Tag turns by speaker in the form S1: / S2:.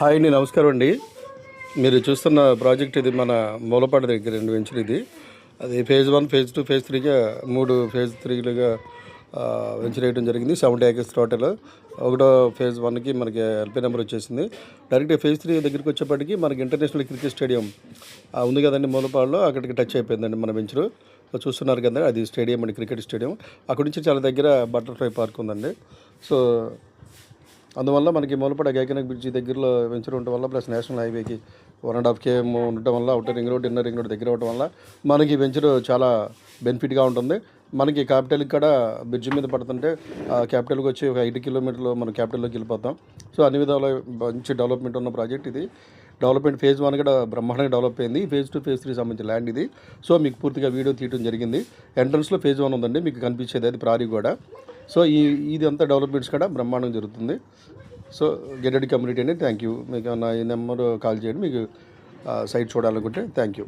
S1: Hi అండి, నమస్కారం అండి. మీరు చూస్తున్న ప్రాజెక్ట్ ఇది మన మూలపాట దగ్గర రెండు వెంచర్ ఇది. అది ఫేజ్ 1, ఫేజ్ 2, ఫేజ్ 3గా 3 ఫేజ్ 3లుగా వెంచర్ వేయడం జరిగింది. 70 acres టోటల్. ఒకటో ఫేజ్ 1కి మనకి ఎల్పీ నెంబర్ వచ్చేసింది. డైరెక్ట్గా ఫేజ్ 3 దగ్గరికి వచ్చేప్పటికి మనకి ఇంటర్నేషనల్ క్రికెట్ స్టేడియం ఉంది కదండి మూలపాడులో, అక్కడికి టచ్ అయిపోయిందండి మన వెంచరు. చూస్తున్నారు కదా, అది స్టేడియం అండి, క్రికెట్ స్టేడియం. అక్కడి నుంచి చాలా దగ్గర బటర్ఫ్లై పార్క్ ఉందండి. సో అందువల్ల మనకి మూలపాడు గైకనక్ బ్రిడ్జి దగ్గరలో వెంచర్ ఉండటం వల్ల, ప్లస్ నేషనల్ హైవేకి 1.5 km ఉండటం వల్ల, outer ring road, inner ring road దగ్గర ఉండటం వల్ల మనకి వెంచర్ చాలా బెనిఫిట్గా ఉంటుంది. మనకి క్యాపిటల్కి కూడా బ్రిడ్జి మీద పడుతుంటే క్యాపిటల్కి వచ్చి ఒక 5 కిలోమీటర్లు మనం క్యాపిటల్లోకి వెళ్ళిపోతాం. సో అన్ని విధాల మంచి డెవలప్మెంట్ ఉన్న ప్రాజెక్ట్ ఇది. డెవలప్మెంట్ ఫేజ్ 1 కూడా బ్రహ్మాండంగా డెవలప్ అయింది. ఫేజ్ 2, ఫేజ్ 3 సంబంధించిన ల్యాండ్ ఇది. సో మీకు పూర్తిగా వీడియో తీయడం జరిగింది. ఎంట్రన్స్లో ఫేజ్ 1 ఉందండి, మీకు కనిపించేది అది ప్రారీ కూడా. సో ఇది అంతా డెవలప్మెంట్స్ కూడా బ్రహ్మాండంగా జరుగుతుంది. సో గెటెడ్ కమ్యూనిటీ అండి. Thank you. మీకు నా ఈ నెంబర్ కాల్ చేయండి, మీకు సైట్ చూడాలనుకుంటే. Thank you.